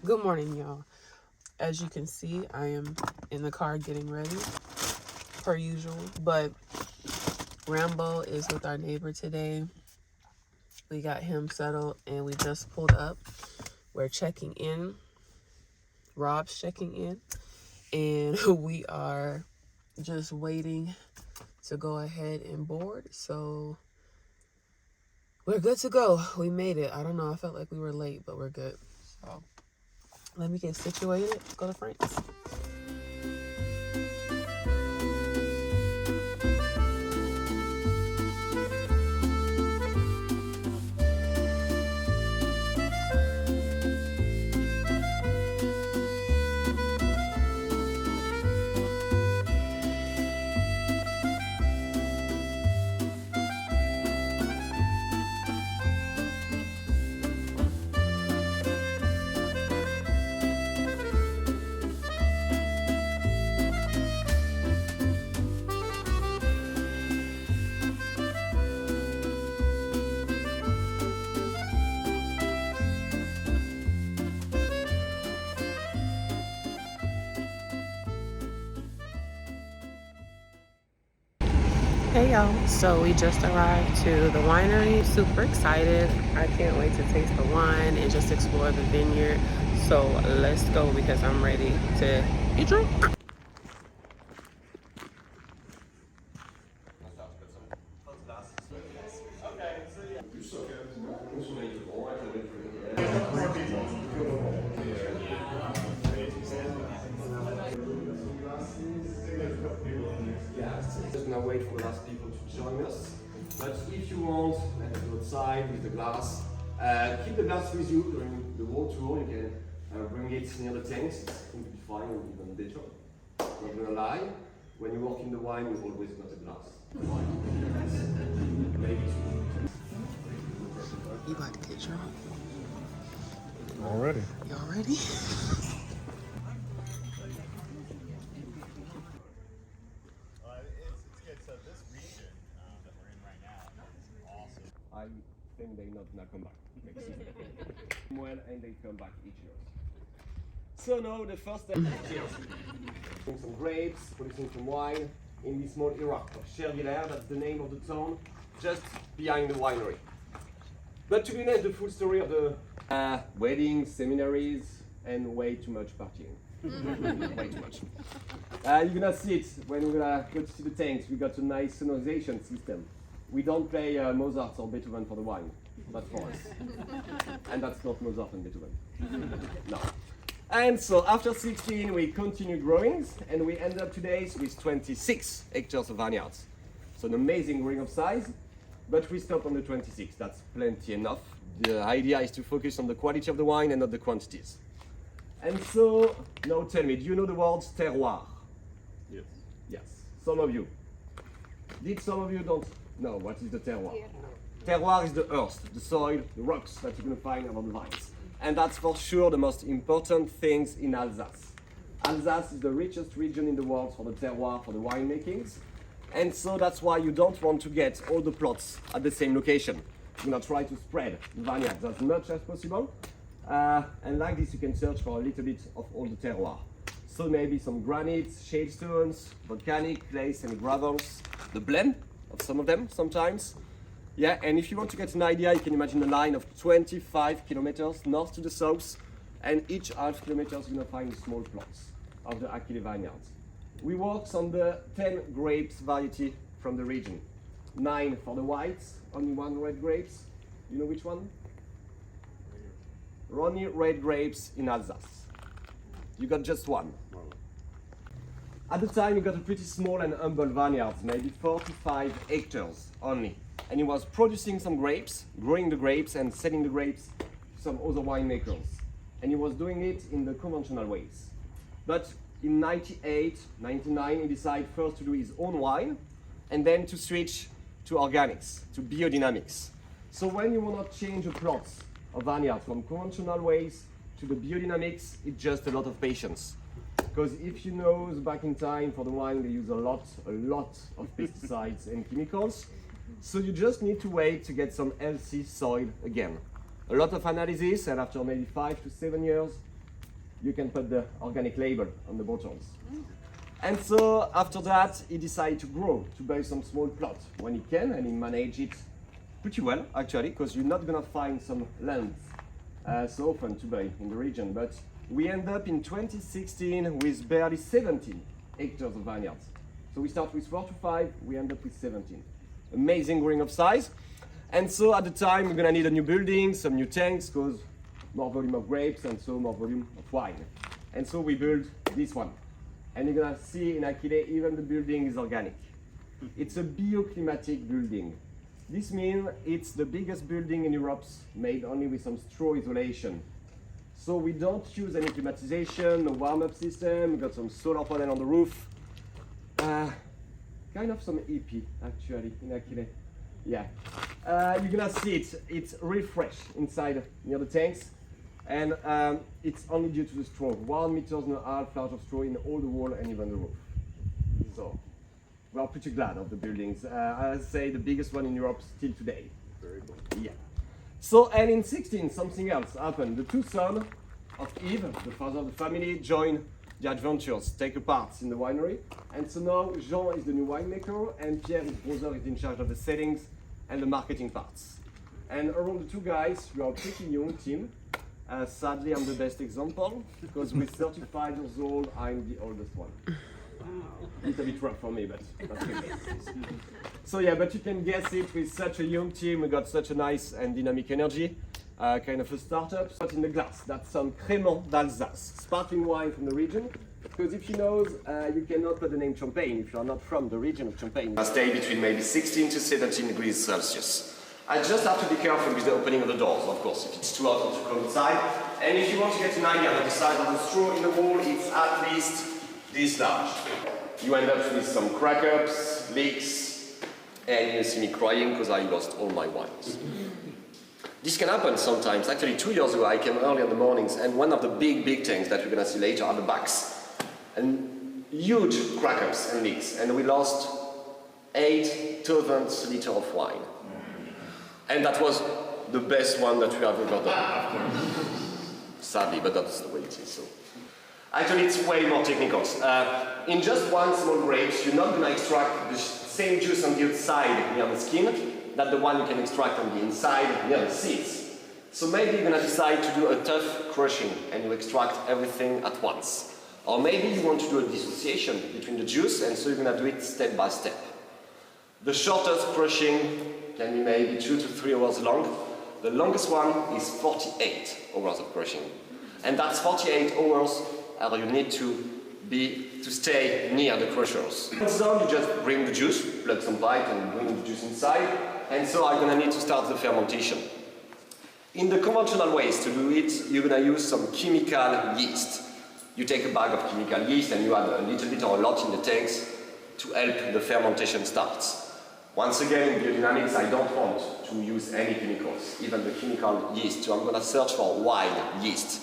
Good morning, y'all. As you can see, I am in the car getting ready, per usual. But Rambo is with our neighbor today. We got him settled and we just pulled up. We're checking in. Rob's checking in. And we are just waiting to go ahead and board. So we're good to go. We made it. I don't know. I felt like we were late, but we're good. So let me get situated. Let's go to France. Hey y'all, so we just arrived to the winery. Super excited. I can't wait to taste the wine and just explore the vineyard. So let's go because I'm ready to get drunk. Just now wait for last people to join us. But if you want, let's go outside with the glass. Keep the glass with you during the whole tour. You can bring it near the tanks. It's completely fine, or even better. Not gonna lie, when you work in the wine, you always got a glass. Maybe two. You about to get drunk? Already. Y'all ready? I think they not gonna come back next season. Well, and they come back each year. So now the first step. Putting some grapes, producing some wine in this small area of Scherwiller. That's the name of the town, just behind the winery. But to be honest, the full story of the weddings, seminaries, and way too much partying. Way too much. You're gonna see it when we're gonna go to see the tanks. We got a nice sonorization system. We don't play Mozart or Beethoven for the wine, but for us. And that's not Mozart and Beethoven. No. And so after 16, we continue growing, and we end up today with 26 hectares of vineyards. So an amazing growing of size, but we stop on the 26. That's plenty enough. The idea is to focus on the quality of the wine and not the quantities. And so, now tell me, do you know the word terroir? Yes. Yes, some of you. Did some of you don't know what is the terroir? Yeah. Terroir is the earth, the soil, the rocks that you're going to find around the vines. And that's for sure the most important things in Alsace. Alsace is the richest region in the world for the terroir, for the winemakings. And so that's why you don't want to get all the plots at the same location. You're going to try to spread the vineyards as much as possible. And like this, you can search for a little bit of all the terroir. So maybe some granites, shade stones, volcanic, clays and gravels, the blend of some of them sometimes. Yeah, and if you want to get an idea, you can imagine a line of 25 kilometers north to the south, and each half kilometer you're going to find small plots of the Achillée vineyards. We work on the 10 grapes variety from the region. 9 for the whites, only 1 red grapes. You know which one? Only red grapes in Alsace. You got just 1. At the time, you got a pretty small and humble vineyards, maybe 4 to 5 hectares only. And he was producing some grapes, growing the grapes and selling the grapes to some other winemakers. And he was doing it in the conventional ways. But in 98, 99, he decided first to do his own wine and then to switch to organics, to biodynamics. So when you want to change a plot of vineyards from conventional ways to the biodynamics, it's just a lot of patience. Because if you know, back in time for the wine, they use a lot of pesticides and chemicals. So you just need to wait to get some healthy soil again. A lot of analysis, and after maybe 5 to 7 years, you can put the organic label on the bottles. And so after that, he decided to grow, to buy some small plot when he can, and he managed it pretty well, actually, because you're not gonna find some land so often to buy in the region. But we end up in 2016 with barely 17 hectares of vineyards. So we start with 4 to 5, we end up with 17. Amazing growing of size. And so at the time, we're gonna need a new building, some new tanks, because more volume of grapes and so more volume of wine. And so we built this one. And you're gonna see in Achillée, even the building is organic. It's a bioclimatic building. This means it's the biggest building in Europe made only with some straw isolation. So we don't use any climatization, no warm-up system, we got some solar panel on the roof. Kind of some EP actually in Achillée. Yeah. You're gonna see it, it's really fresh inside near the tanks. And it's only due to the straw, 1.5 meters large of straw in all the wall and even the roof. So we are pretty glad of the buildings. I'd say the biggest one in Europe still today. Very cool. Yeah. So, and in 16, something else happened. The two sons of Yves, the father of the family, joined the adventures, take a part in the winery. And so now Jean is the new winemaker and Pierre, his brother, is in charge of the settings and the marketing parts. And around the two guys, we are a pretty young team. Sadly, I'm the best example, because with 35 years old, I'm the oldest one. It's a bit rough for me, but that's good. So yeah, but you can guess it, with such a young team, we got such a nice and dynamic energy, kind of a startup. But in the glass, that's some Crémant d'Alsace, sparkling wine from the region. Because if you know, you cannot put the name Champagne if you are not from the region of Champagne. I stay between maybe 16 to 17 degrees Celsius. I just have to be careful with the opening of the doors, of course, if it's too hot to come inside. And if you want to get an idea of the size of the straw in the wall, it's at least this large. You end up with some crack-ups, leaks, and you see me crying because I lost all my wines. This can happen sometimes. Actually, 2 years ago, I came early in the mornings, and one of the big tanks that you're gonna see later are the backs, and huge crack-ups and leaks, and we lost 8,000 liters of wine. And that was the best one that we have ever done. Sadly, but that's the way it is. So. Actually, it's way more technical. In just one small grape, you're not going to extract the same juice on the outside near the skin that the one you can extract on the inside near the seeds. So maybe you're going to decide to do a tough crushing and you extract everything at once. Or maybe you want to do a dissociation between the juice, and so you're going to do it step by step. The shortest crushing can be maybe 2 to 3 hours long. The longest one is 48 hours of crushing. And that's 48 hours you need to stay near the crushers. Once done, you just bring the juice, plug some pipe and bring the juice inside. And so I'm gonna need to start the fermentation. In the conventional ways to do it, you're gonna use some chemical yeast. You take a bag of chemical yeast and you add a little bit or a lot in the tanks to help the fermentation start. Once again, in biodynamics, I don't want to use any chemicals, even the chemical yeast, so I'm going to search for wild yeast.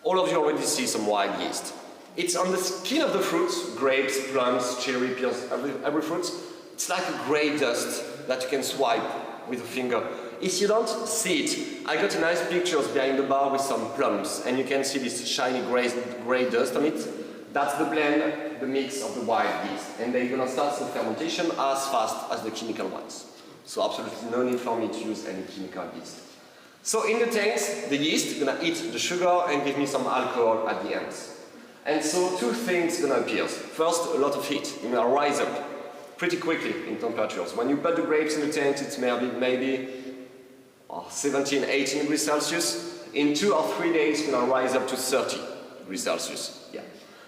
All of you already see some wild yeast. It's on the skin of the fruits, grapes, plums, cherry, pears, every fruit. It's like a grey dust that you can swipe with a finger. If you don't see it, I got a nice pictures behind the bar with some plums, and you can see this shiny grey dust on it. That's the blend, the mix of the wild yeast, and they're gonna start the fermentation as fast as the chemical ones. So absolutely no need for me to use any chemical yeast. So in the tanks, the yeast is gonna eat the sugar and give me some alcohol at the end. And so two things gonna appear. First, a lot of heat. It's gonna rise up pretty quickly in temperatures. When you put the grapes in the tank, it's maybe 17, 18 degrees Celsius. In 2 or 3 days, it's gonna rise up to 30 degrees Celsius. Yeah.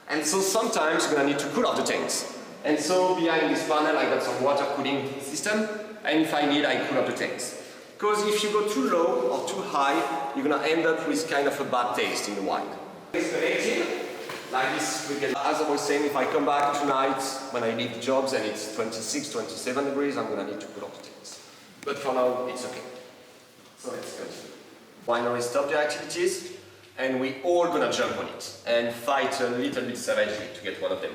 And so sometimes you're gonna need to cool off the tanks. And so behind this panel, I got some water cooling system. And if I need, I cool off the tanks. Because if you go too low or too high, you're gonna end up with kind of a bad taste in the wine. It's collected like this. As I was saying, if I come back tonight when I leave the jobs and it's 26, 27 degrees, I'm gonna need to cool off the tanks. But for now, it's okay. So let's continue. Winery stop their activities, and we all gonna jump on it and fight a little bit savagely to get one of them.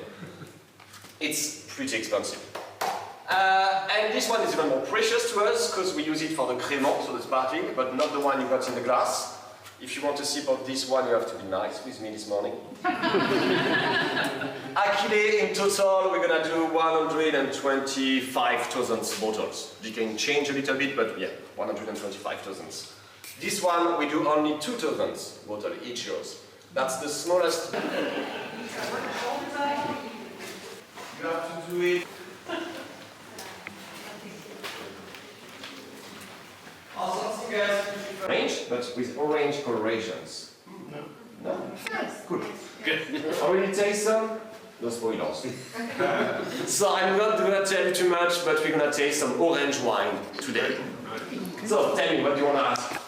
It's pretty expensive. And this one is even more precious to us because we use it for the Crémant, so the sparkling, but not the one you got in the glass. If you want to sip of this one, you have to be nice with me this morning. Achillée, in total, we're gonna do 125,000 bottles. You can change a little bit, but yeah, 125,000. This one, we do only 2,000 bottles each year. That's the smallest. You have to do it. Orange, but with orange colorations. No. No? Good. Good. Already taste some? No spoilers. So I'm not gonna tell you too much, but we're gonna taste some orange wine today. So tell me, what do you wanna ask?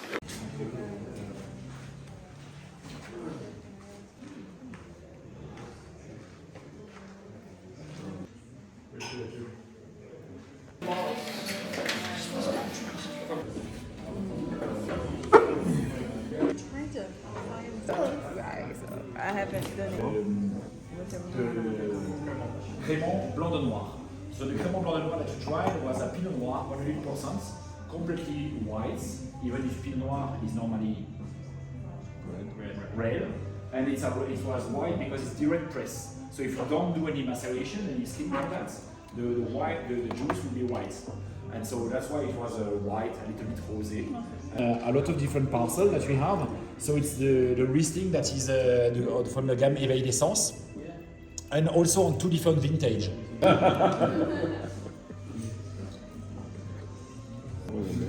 I haven't done it. Crémant blanc de noir. So the Crémant blanc de noir that you tried was a Pinot Noir, 100%, completely white, even if Pinot Noir is normally red. And it was white because it's direct press. So if you don't do any maceration, any skin contact, the juice will be white. And so that's why it was white, a little bit rosé. A lot of different parcels that we have. So it's the Riesling that is from the gamme Éveil d'Essence, and also on 2 different vintage.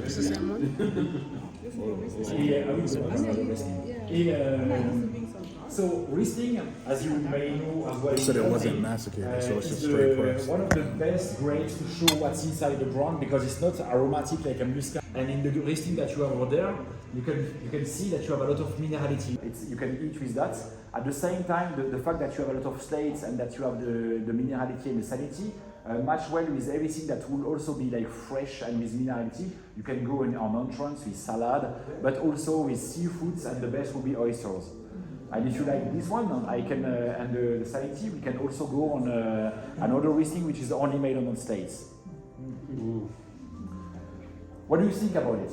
It's the same one? So Riesling, as you may know as well, They said it wasn't masticated, so it's just straight press. one of the best grapes to show what's inside the ground because it's not aromatic like a muscat. And in the Riesling that you have over there, you can see that you have a lot of minerality. You can eat with that. At the same time, the fact that you have a lot of slates and that you have the minerality and the salinity match well with everything that will also be like fresh and with minerality. You can go on entrance with salad, but also with seafoods, and the best will be oysters. And if you like this one, and the salinity, we can also go on another Riesling which is only made on slates. What do you think about it?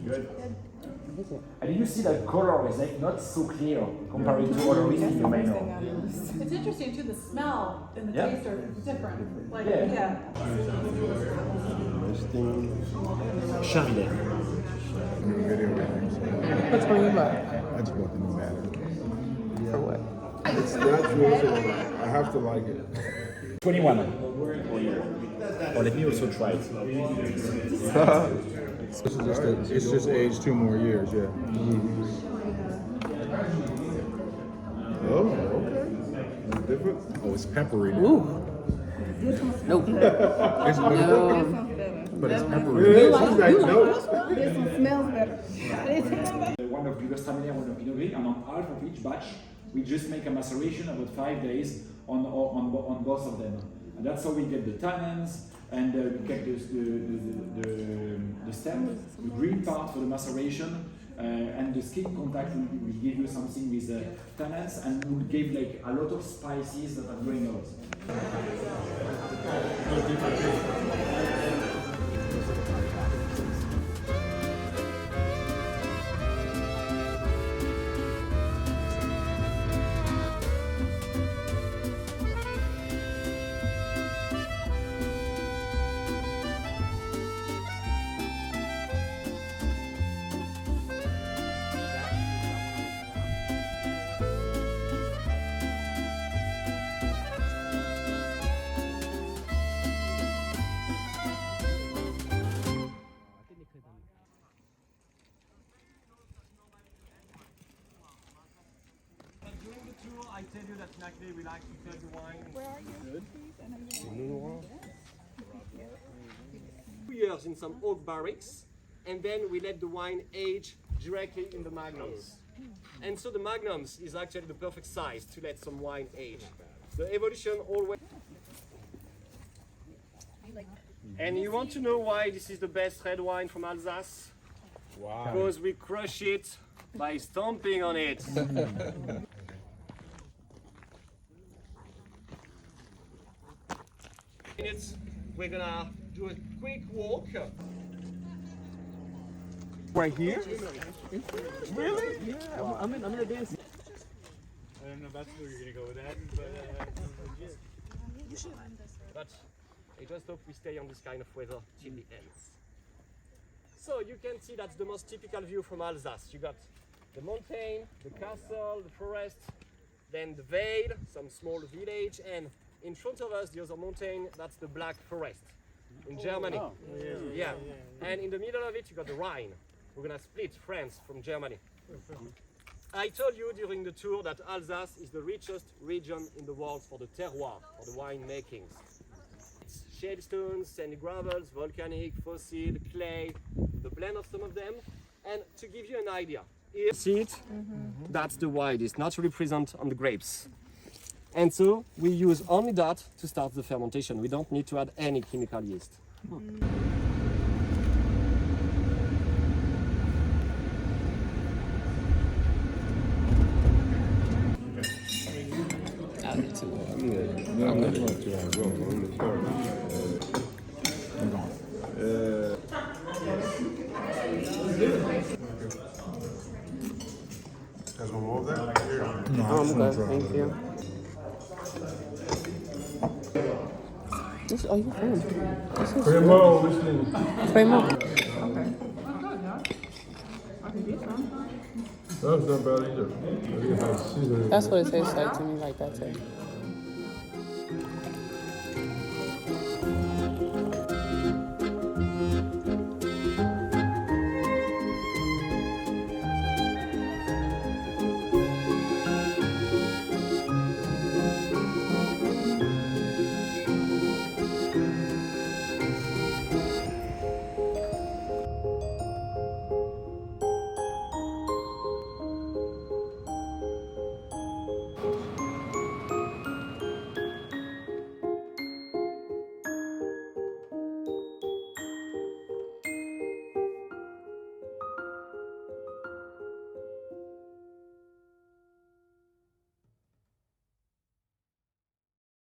Good. And you see that color is like not so clear compared to other Riesling you may know. It's interesting too, the smell and the taste are different. Like, Yeah. Scherwiller. Which one you buy? I just want the pneumatic. For what? It's natural, so I have to like it. 21. Oh, let me also try it. It's just aged 2 more years, yeah. Oh, okay. It's different. Oh, it's peppery. Ooh. Nope. It's No. but it's peppery. This one smells better. One of Gewürztraminer, one of Pinot Gris, and on half of each batch, we just make a maceration about 5 days on both of them. And that's how we get the tannins, and we get the stem, the green part for the maceration, and the skin contact will give you something with tannins, and will give like a lot of spices that are going out. I tell you that in Achillée we like to serve the wine. Where are you? Good. 2 years in some oak barracks, and then we let the wine age directly in the magnums. And so the magnums is actually the perfect size to let some wine age. The evolution always. And you want to know why this is the best red wine from Alsace? Wow. Because we crush it by stomping on it. We're gonna do a quick walk. Right here? Really? Yeah, I'm in the dance. I don't know if that's where you're gonna go with that, But I just hope we stay on this kind of weather till the end. So you can see that's the most typical view from Alsace. You got the mountain, the castle, the forest, then the Vale, some small village, and in front of us the other mountain, that's the Black Forest in Germany. Yeah. And in the middle of it you got the Rhine. We're gonna split France from Germany. I told you during the tour that Alsace is the richest region in the world for the terroir, for the wine makings. It's shale stones, sandy gravels, volcanic, fossil, clay, the blend of some of them. And to give you an idea, here, see it? That's the wine, it's naturally present on the grapes. And so we use only that to start the fermentation. We don't need to add any chemical yeast. Guys want more of that? I'm good, thank you. This, oh, you're fine. This is Primo. Okay. That's not bad either. I think it has seasoning. That's what it tastes like to me, like that too.